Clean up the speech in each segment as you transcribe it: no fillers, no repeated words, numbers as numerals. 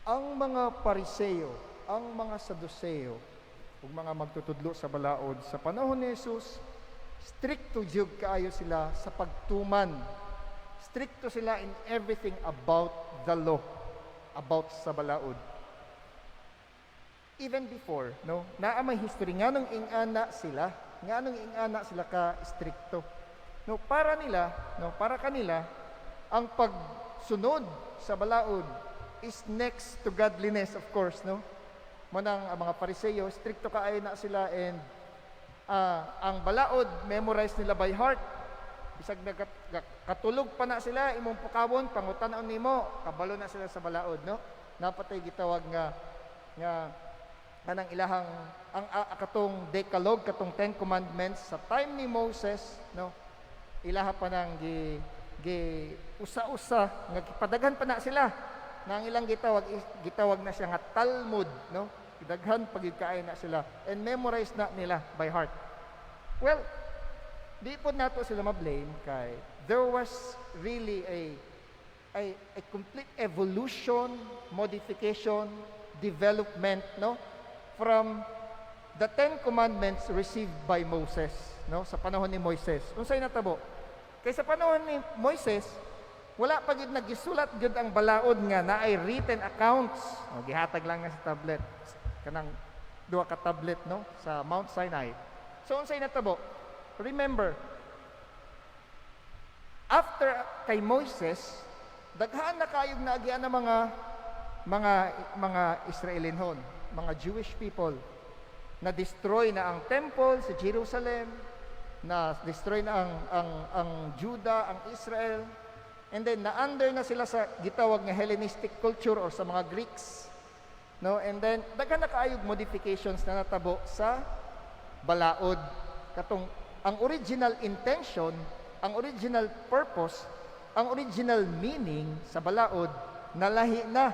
Ang mga Pariseo, ang mga Saduseo, ug mga magtutudlo sa balaod sa panahon ni Jesus, stricto jud kaayo sila sa pagtuman. Stricto sila in everything about the law, about sa balaod. Even before, no, naa may history nga nung ingana sila ka stricto. No, para kanila ang pagsunod sa balaod is next to godliness, of course, no? Manang ang mga Pariseo, stricto kaayo na sila, and ang balaod memorize nila by heart. Bisag katulog pa na sila, imong pukawon pangutan-on nimo, kabalo na sila sa balaod, no? Napatay gitawag nga kanang ilahang ang katong Decalogue, katong 10 Commandments sa time ni Moses, no? Ilaha pa nang gi usa-usa nga padaghan pa na sila. Nang ilang gitawag na siya nga Talmud, no? Daghan pagikaay na sila and memorize na nila by heart. Well, di po nato sila ma-blame kay there was really a complete evolution, modification, development, no? From the 10 Commandments received by Moses, no? Sa panahon ni Moises. Unsay natabo? Kay sa panahon ni Moises, wala pa gid nagisulat gid ang balaod nga naay written accounts. O, gihatag lang nga sa tablet. Kanang duha ka tablet, no, sa Mount Sinai. So unsay natabo? Remember, after kay Moises, daghan na kayog naagian ng mga Israelinhon, mga Jewish people, na destroy na ang temple sa Jerusalem, na destroy na ang Judah, ang Israel, and then na-under na sila sa gitawag nga Hellenistic culture or sa mga Greeks, no? And then daghan na kaayog modifications na natabo sa balaod. Katong ang original intention, ang original purpose, ang original meaning sa balaod nalahi na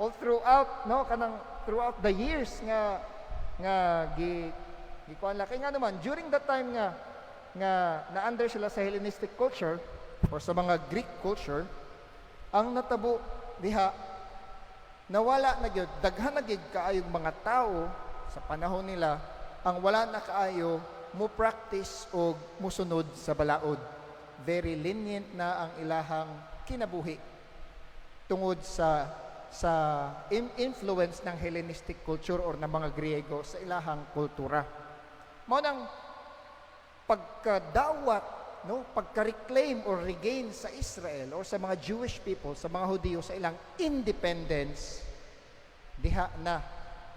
all throughout, no, kanang throughout the years nga gikuan la kay nga naman during that time nga na-under sila sa Hellenistic culture or sa mga Greek culture. Ang natabo diha, nawala na gyud, daghan na gyud kaayong mga tao sa panahon nila ang wala na kaayo mo practice o musunod sa balaod. Very lenient na ang ilahang kinabuhi tungod sa influence ng Hellenistic culture or ng mga Griego sa ilahang kultura. Mao nang pagkadawat, no, pagka-reclaim or regain sa Israel or sa mga Jewish people, sa mga Hudyo sa ilang independence, diha na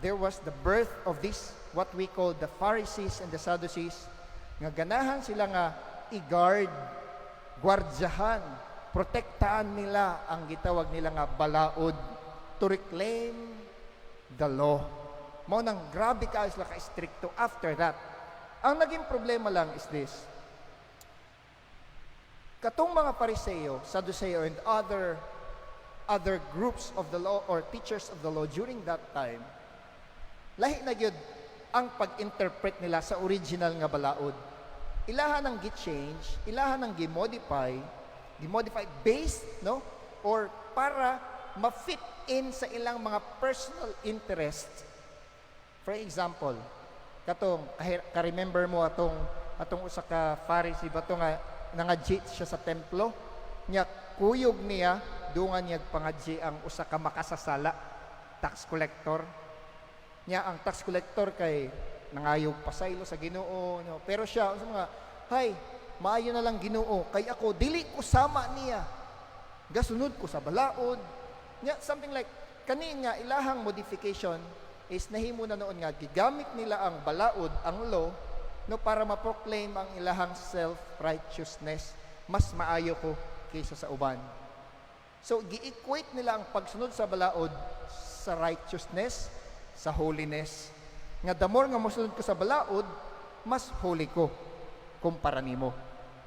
there was the birth of this what we call the Pharisees and the Sadducees, nga ganahan sila nga i-guard, gwardyahan, protektahan nila ang gitawag nila nga balaod, to reclaim the law. Mao nang grabe ka sila ka istrikto after that. Ang naging problema lang is this: katong mga Pariseo, Sadduceo, and other groups of the law or teachers of the law during that time, lahi na gyud ang pag-interpret nila sa original nga balaod. Ilaha nang gi-change, ilaha nang gi-modify based, no, or para ma-fit in sa ilang mga personal interests. For example, katong ka-remember mo atong usa ka Pharisee ba to nga nangadji siya sa templo, nya kuyog niya dungan niya pangadji ang usa ka makasasala, tax collector. Nya ang tax collector kay nangayog pasaylo sa Ginoo, no? Pero siya unsa mga, hay, maayo na lang Ginoo kay ako dili ko sama niya, gasunod ko sa balaod. Nya something like kani nga ilahang modification is nahimo na noon nga gigamit nila ang balaod, ang law, no, para ma-proclaim ang ilahang self-righteousness. Mas maayo ko kaysa sa uban. So gi-equate nila ang pagsunod sa balaod sa righteousness, sa holiness. Nga the more nga mosunod ko sa balaod, mas holy ko kumpara nimo.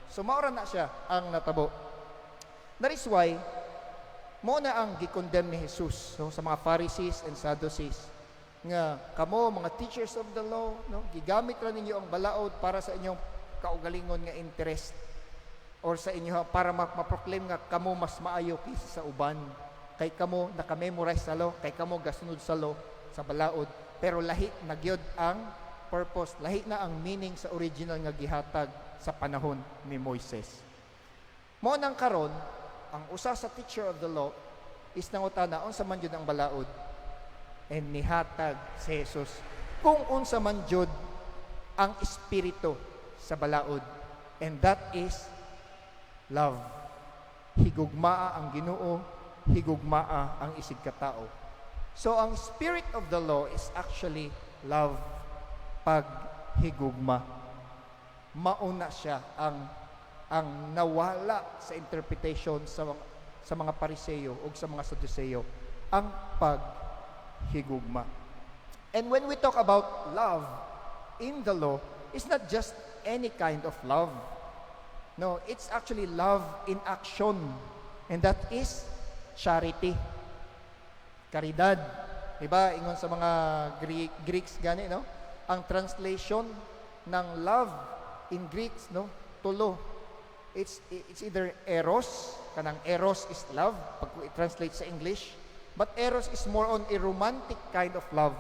So maura na siya ang natabo. That is why mo na ang gi-condemn ni Jesus, no, sa mga Pharisees and Sadducees, nga kamo mga teachers of the law, no, gigamit ra ninyo ang balaod para sa inyong kaugalingon nga interest or sa inyo para ma-proclaim nga kamo mas maayo kaysa sa uban. kay kamo naka-memorize sa law, kay kamo gasunod sa law sa balaod, pero lahi na gyud ang purpose, lahi na ang meaning sa original nga gihatag sa panahon ni Moises. Mao nang karon, ang usa sa teacher of the law is nangutana unsa man jud ang balaod, and nihatag si Jesus kung unsa man jud ang espiritu sa balaod, and that is love. Higugmaa ang Ginoo, higugmaa ang isig katao. So ang spirit of the law is actually love, paghigugma. Mauna siya ang nawala sa interpretation sa mga Pariseo o sa mga Saduceo, ang paghigugma. And when we talk about love in the law, it's not just any kind of love. No, it's actually love in action, and that is charity. Karidad. Diba? Ingon sa mga Greeks gani, no? Ang translation ng love in Greeks, no? Tulo. It's either eros, kanang eros is love, pag i-translate sa English. But eros is more on a romantic kind of love.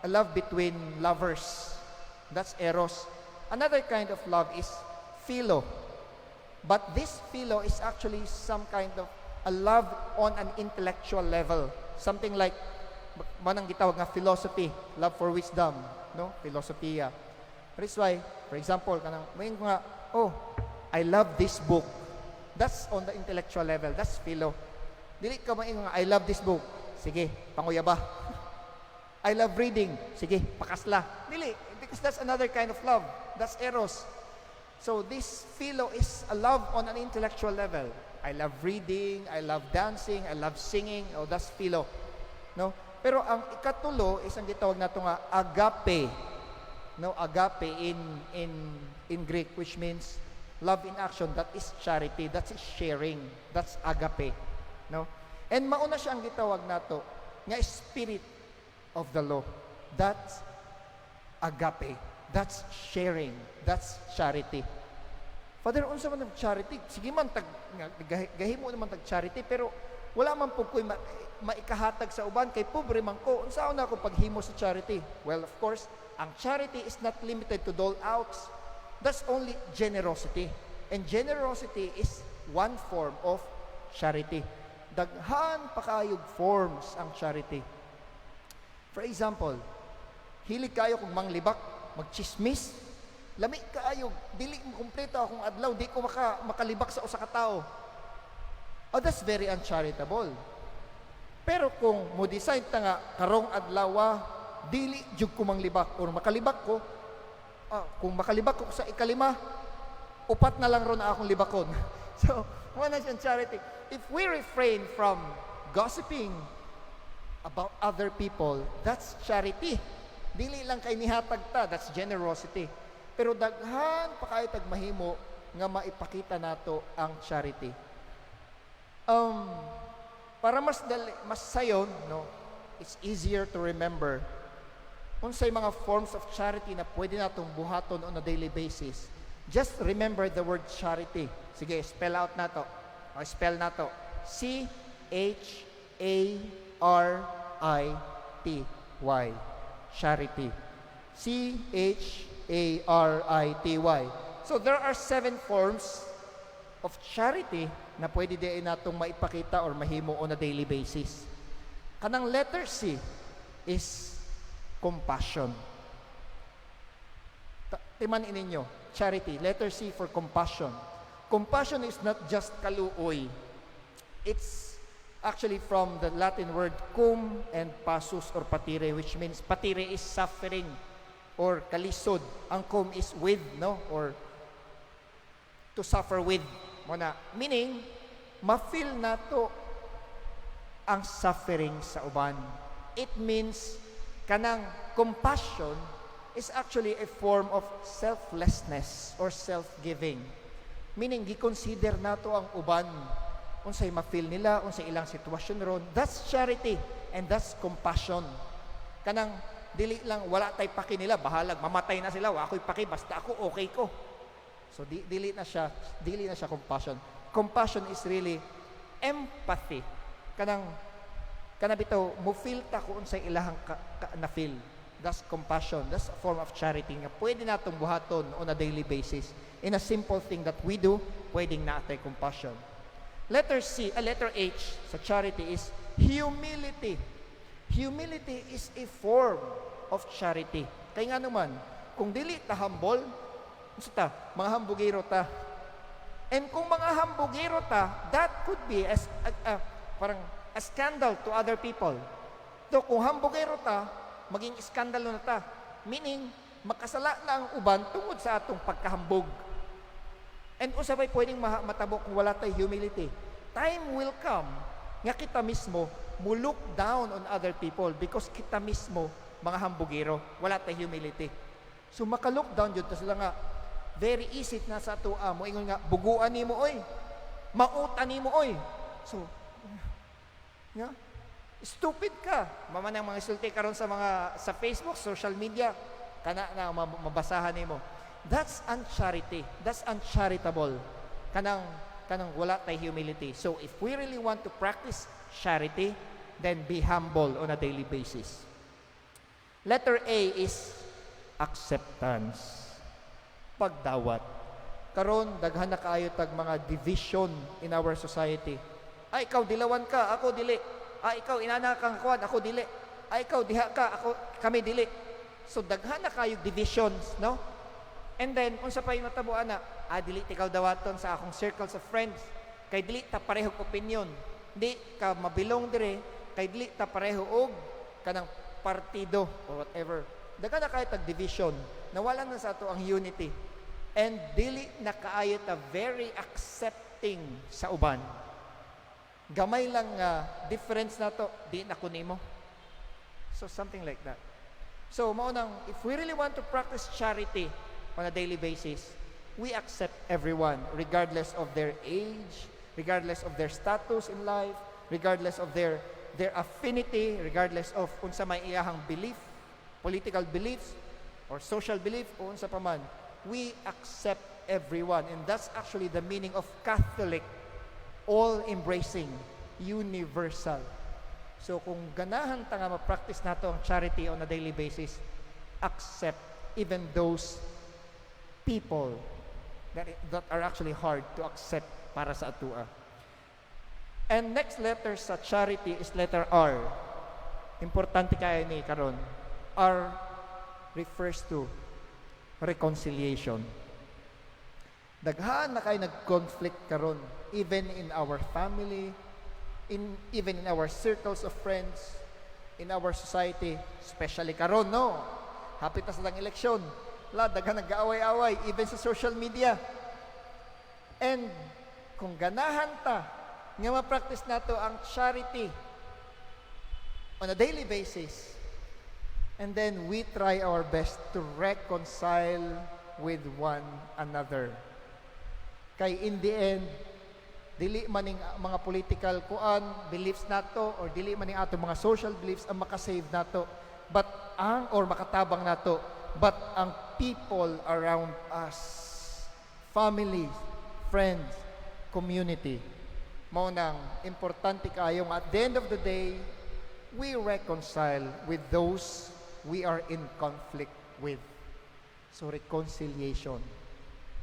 A love between lovers. That's eros. Another kind of love is philo. But this philo is actually some kind of a love on an intellectual level. Something like, manang gitawag nga philosophy, love for wisdom, no? Philosophia. That's why, for example, kanang may nga, oh, I love this book. That's on the intellectual level. That's philo. Dili ka maingon nga, I love this book. Sige, panguya ba? I love reading. Sige, pakasla. Dili, because that's another kind of love. That's eros. So this philo is a love on an intellectual level. I love reading, I love dancing, I love singing. Oh, that's philo. No? Pero ang ikatulo is ang gitawag nato nga agape. No, agape in Greek, which means love in action. That is charity. That is sharing. That's agape. No? And mauna siya ang gitawag nato nga spirit of the law. That's agape. That's sharing. That's charity. Father, unsa man ang charity? Sige man, gahimo naman tag charity, pero wala man po ko'y maikahatag sa uban, kay pobre man ko. Unsaon na ako paghimo sa charity? Well, of course, ang charity is not limited to dole outs. That's only generosity. And generosity is one form of charity. Daghan pa kayog forms ang charity. For example, hilig kayo kung manglibak, magchismis, lami kaayo, dili mo kumpleto akong adlaw, di ko makalibak sa usa ka tawo. Oh, that's very uncharitable. Pero kung mo decide ta nga karong adlaw, dili jud ko manglibak or makalibak ko, kung makalibak ko sa ikalima, upat na lang ron na akong libakon. So, wala siyang charity. If we refrain from gossiping about other people, that's charity. Dili lang kay nihatag ta, that's generosity. Pero daghan pa kayo tagmahimo nga maipakita nato ang charity. Para mas sayon, no, it's easier to remember unsay mga forms of charity na pwede natong buhaton on a daily basis. Just remember the word charity. Sige, spell out nato. O spell nato. C-H-A-R-I-T-Y. Charity. C-H-A-R-I-T-Y. So there are 7 forms of charity na pwede din natong maipakita or mahimo on a daily basis. Kanang letter C is compassion. Timan ininyo, charity. Letter C for compassion. Compassion is not just kaluoy. It's actually from the Latin word cum and passus or patire, which means patire is suffering or kalisod. Ang cum is with, no? Or to suffer with. Muna. Meaning, ma-feel nato ang suffering sa uban. It means, kanang compassion is actually a form of selflessness or self-giving. Meaning, gi-consider nato ang uban. Unsay ma-feel nila, unsay ilang sitwasyon ron. That's charity and that's compassion. Kanang dili lang, wala tay paki nila, bahalag, mamatay na sila, wa ako'y paki, basta ako okay ko. So dili na siya compassion. Compassion is really empathy kanang bitaw mo feel ta kung unsay ilahang na feel. That's compassion. That's a form of charity nga pwede natong buhaton on a daily basis. In a simple thing that we do, pwedeng naatay compassion. Letter H sa charity is humility. Humility is a form of charity. Kaya nga naman, kung dili ta humble, mga hambugiro ta. And kung mga hambugiro ta, that could be parang a scandal to other people. So kung hambugiro ta, maging iskandalo na ta. Meaning, makasala na ang uban tungod sa atong pagkahambog. And usabay pwedeng matabo kung wala tayo humility. Time will come nga kita mismo mo look down on other people because kita mismo mga hambugiro, wala tayo humility. So maka-look down yun, sila nga, very easy na sa tua mo, ingon nga, buguan ni mo, oy. Mautan ni mo, oy. So, nga, stupid ka. Mama ng mga isulti karon sa Facebook, social media, kana na mabasahan nimo. That's uncharity. That's uncharitable. Kanang wala tay humility. So if we really want to practice charity, then be humble on a daily basis. Letter A is acceptance. Pagdawat. Karon daghan na kaayo tag mga division in our society. Ay ikaw dilawan ka, ako dili. Ikaw inana kang kuan, ako dili. Ikaw diha ka, kami dili. So daghan na kayo divisions, no? And then unsa pa yung natabuan na, dili ikaw dawaton sa akong circles of friends. Kay dili ta parehong opinion. Di ka mabilong dire, kay dili ta pareho og kanang partido or whatever. Daghan na kayo tag division. Nawala na sa ato ang unity. And dili na kaayo ta very accepting sa uban. Gamay lang difference na to, di na kunimo. So something like that. So maunang, if we really want to practice charity on a daily basis, we accept everyone regardless of their age, regardless of their status in life, regardless of their affinity, regardless of unsa may iyahang belief, political beliefs or social belief o unsa pa man. We accept everyone, and that's actually the meaning of Catholic. All-embracing, universal. So kung ganahan ta nga ma-practice nato ang charity on a daily basis, accept even those people that are actually hard to accept para sa atua. And next letter sa charity is letter R. Importante kaya ni karon. R refers to reconciliation. Daghan na kay nag-conflict karon, even in our family, even in our circles of friends, in our society, especially karon, no? Hapit na sa lang eleksyon. Daghan nag-aaway-away, even sa social media. And kung ganahan ta nga ma-practice nato ang charity on a daily basis, and then we try our best to reconcile with one another. Kay in the end, dili maning mga political beliefs nato or dili maning ato mga social beliefs ang makasave nato, but makatabang nato, but ang people around us, families, friends, community. Mao nang importante kayo at the end of the day, we reconcile with those we are in conflict with. So reconciliation.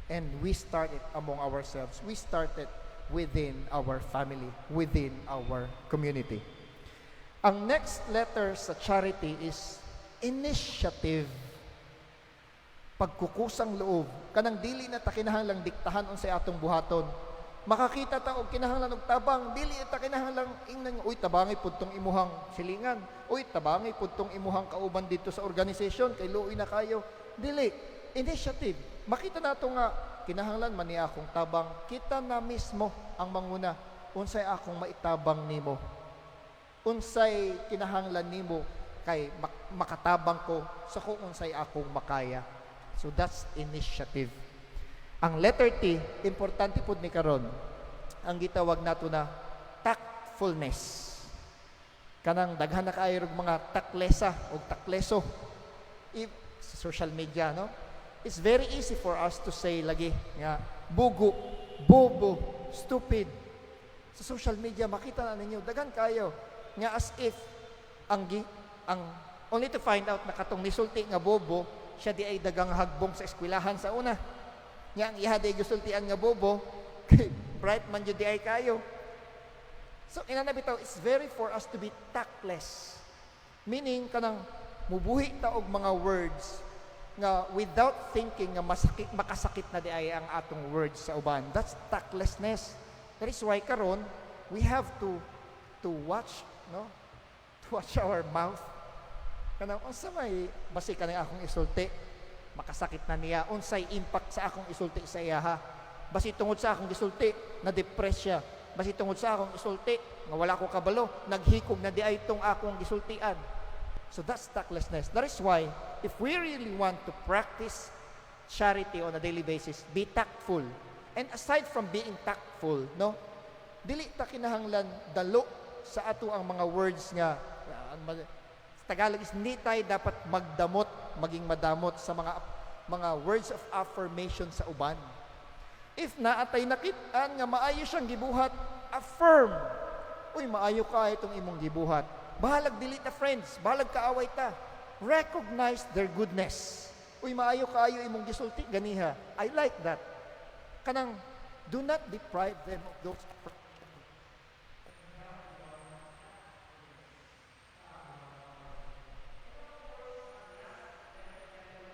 And we start it among ourselves. We start it within our family, within our community. Ang next letter sa charity is initiative. Pagkukusang loob. Kanang dili na ta kinahanglang diktahan unsay atong buhaton. Makakita ta og kinahanglan og tabang, dili ta kinahanglang ingnan, uy tabangay pud tong imuhang silingan. Uy tabangay pud tong imuhang kauban dito sa organization kay luoy na kayo. Dili, initiative. Makita nato nga kinahanglan man ni akong tabang, kita na mismo ang manguna unsay akong maitabang nimo. Unsay kinahanglan nimo kay makatabang ko sa kung unsay akong makaya. So that's initiative. Ang letter T, importante pud ni karon. Ang gitawag nato na tactfulness. Kanang daghan na kaayo mga taklesa o takleso sa social media, no? It's very easy for us to say lagi nga bugo, bobo, stupid. Sa social media makita na ninyo daghan kayo nga as if ang only to find out na katong nisulti nga bobo siya di ay dagang hagbong sa eskwelahan sa una. Nga ang iha di gisultian nga bobo bright man jud di ay kayo. So inanabitaw, it's very for us to be tactless. Meaning kanang mubuhi ta og mga words nga without thinking nga makasakit na di ay ang atong words sa uban. That's tactlessness. That is why karon we have to watch, no? To watch our mouth. Kanang unsa may basi kanang akong isulti, makasakit na niya. Unsay impact sa akong isulti sa iya ha? Basi tungod sa akong isulti, na-depress siya. Basi tungod sa akong isulti, nga wala ko kabalo, naghikog na di ay itong akong isultian. So that's tactlessness. That is why, if we really want to practice charity on a daily basis, be tactful. And aside from being tactful, no, dili ta kinahanglan dalo sa ato ang mga words nga, sa Tagalog is hindi tayo dapat magdamot, maging madamot sa mga words of affirmation sa uban. If naatay nakitaan nga maayo siyang gibuhat, affirm. Uy, maayo ka itong imong gibuhat. Bahalag dili ta friends, bahalag kaaway ta. Recognize their goodness. Uy, maayo kaayo imong gisulti ganiha. I like that. Kanang do not deprive them of those